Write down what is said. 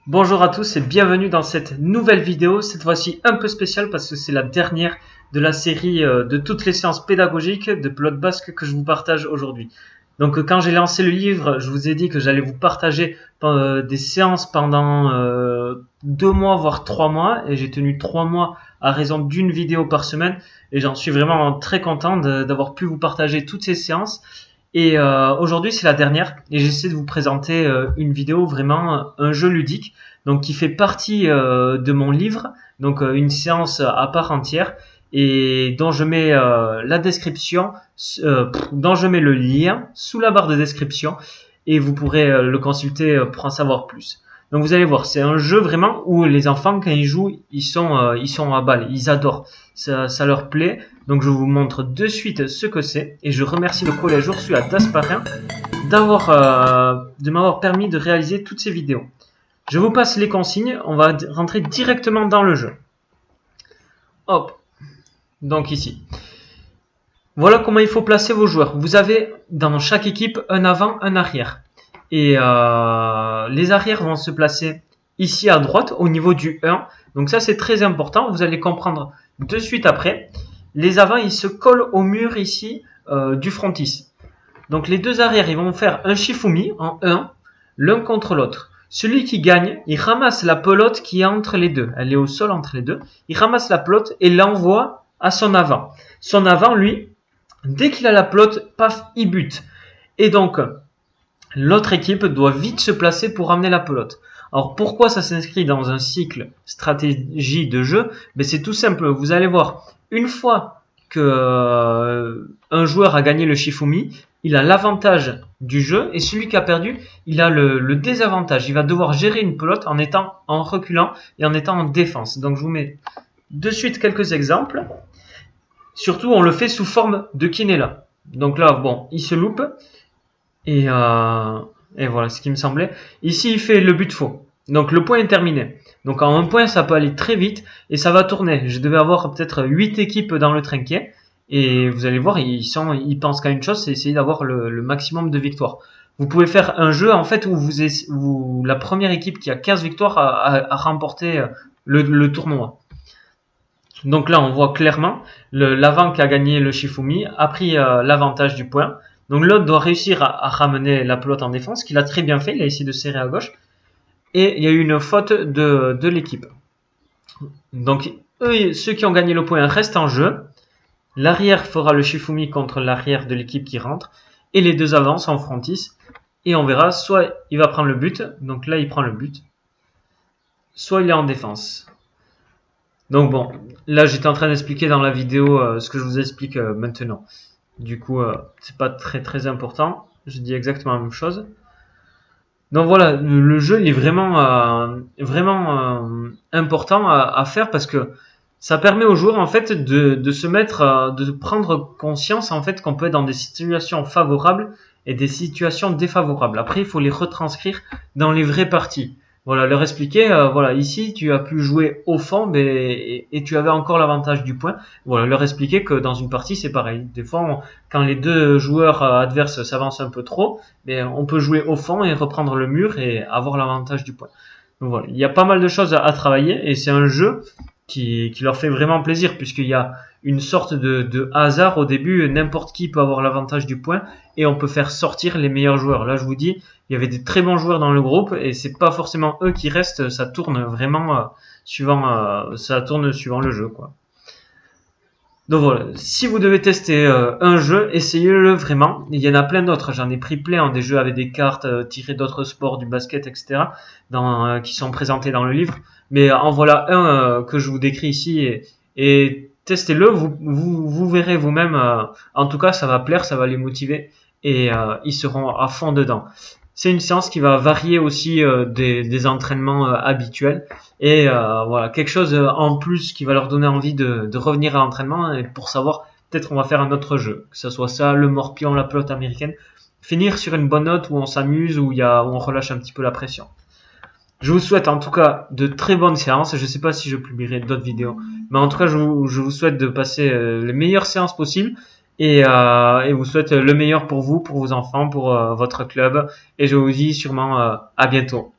Bonjour à tous et bienvenue dans cette nouvelle vidéo, cette fois-ci un peu spéciale parce que c'est la dernière de la série de toutes les séances pédagogiques de Pelote Basque que je vous partage aujourd'hui. Donc quand j'ai lancé le livre, je vous ai dit que j'allais vous partager des séances pendant 2 mois voire 3 mois et j'ai tenu 3 mois à raison d'une vidéo par semaine et j'en suis vraiment très content d'avoir pu vous partager toutes ces séances. Et aujourd'hui, c'est la dernière et j'essaie de vous présenter une vidéo vraiment un jeu ludique, donc qui fait partie de mon livre, donc une séance à part entière et dont je mets la description, dont je mets le lien sous la barre de description et vous pourrez le consulter pour en savoir plus. Donc vous allez voir, c'est un jeu vraiment où les enfants quand ils jouent, ils sont à balle, ils adorent, ça leur plaît. Donc je vous montre de suite ce que c'est et je remercie le collège Ursula d'Asparin de m'avoir permis de réaliser toutes ces vidéos. Je vous passe les consignes, on va rentrer directement dans le jeu. Hop, donc ici. Voilà comment il faut placer vos joueurs. Vous avez dans chaque équipe un avant, un arrière. Et les arrières vont se placer ici à droite au niveau du 1. Donc ça c'est très important, vous allez comprendre de suite après. Les avants ils se collent au mur ici du frontis. Donc les deux arrières ils vont faire un shifumi en 1, l'un contre l'autre. Celui qui gagne, il ramasse la pelote qui est entre les deux. Elle est au sol entre les deux. Il ramasse la pelote et l'envoie à son avant. Son avant, lui, dès qu'il a la pelote, paf, il bute. Et donc, l'autre équipe doit vite se placer pour ramener la pelote. Alors pourquoi ça s'inscrit dans un cycle stratégie de jeu? C'est tout simple, vous allez voir, une fois que un joueur a gagné le Shifumi, il a l'avantage du jeu et celui qui a perdu, il a le désavantage. Il va devoir gérer une pelote en reculant et en étant en défense. Donc je vous mets de suite quelques exemples. Surtout on le fait sous forme de Kinela. Donc là, bon, il se loupe. Et voilà ce qui me semblait. Ici, il fait le but faux. Donc le point est terminé. Donc en un point, ça peut aller très vite et ça va tourner. Je devais avoir peut-être 8 équipes dans le trinquet. Et vous allez voir, ils pensent qu'à une chose, c'est essayer d'avoir le maximum de victoires. Vous pouvez faire un jeu en fait où la première équipe qui a 15 victoires a remporté le tournoi. Donc là, on voit clairement l'avant qui a gagné le Shifumi a pris l'avantage du point. Donc l'autre doit réussir à ramener la pelote en défense, qu'il a très bien fait, il a essayé de serrer à gauche. Et il y a eu une faute de l'équipe. Donc ceux qui ont gagné le point restent en jeu. L'arrière fera le Shifumi contre l'arrière de l'équipe qui rentre. Et les deux avants sont en frontis. Et on verra, soit il va prendre le but, donc là il prend le but. Soit il est en défense. Donc bon, là j'étais en train d'expliquer dans la vidéo ce que je vous explique maintenant. Du coup, c'est pas très important. Je dis exactement la même chose. Donc voilà, le jeu il est vraiment important à faire parce que ça permet aux joueurs en fait de se mettre, de prendre conscience en fait qu'on peut être dans des situations favorables et des situations défavorables. Après, il faut les retranscrire dans les vraies parties. Voilà, leur expliquer, voilà, ici tu as pu jouer au fond et tu avais encore l'avantage du point. Voilà, leur expliquer que dans une partie c'est pareil. Des fois, quand les deux joueurs adverses s'avancent un peu trop, on peut jouer au fond et reprendre le mur et avoir l'avantage du point. Donc voilà, il y a pas mal de choses à travailler et c'est un jeu qui leur fait vraiment plaisir puisqu'il y a une sorte de hasard au début, n'importe qui peut avoir l'avantage du point et on peut faire sortir les meilleurs joueurs. Là je vous dis, il y avait des très bons joueurs dans le groupe et c'est pas forcément eux qui restent, ça tourne vraiment suivant le jeu quoi. Donc voilà, si vous devez tester un jeu, essayez-le vraiment. Il y en a plein d'autres, j'en ai pris plein, des jeux avec des cartes tirées d'autres sports, du basket, etc. Qui sont présentés dans le livre. Mais en voilà un que je vous décris ici et testez-le, vous verrez vous-même. En tout cas, ça va plaire, ça va les motiver et ils seront à fond dedans. C'est une séance qui va varier aussi des entraînements habituels et voilà quelque chose en plus qui va leur donner envie de revenir à l'entraînement et pour savoir peut-être on va faire un autre jeu, que ce soit ça, le morpion, la pelote américaine, finir sur une bonne note où on s'amuse, où on relâche un petit peu la pression. Je vous souhaite en tout cas de très bonnes séances. Je ne sais pas si je publierai d'autres vidéos, mais en tout cas je vous souhaite de passer les meilleures séances possibles et vous souhaite le meilleur pour vous, pour vos enfants, pour votre club et je vous dis sûrement à bientôt.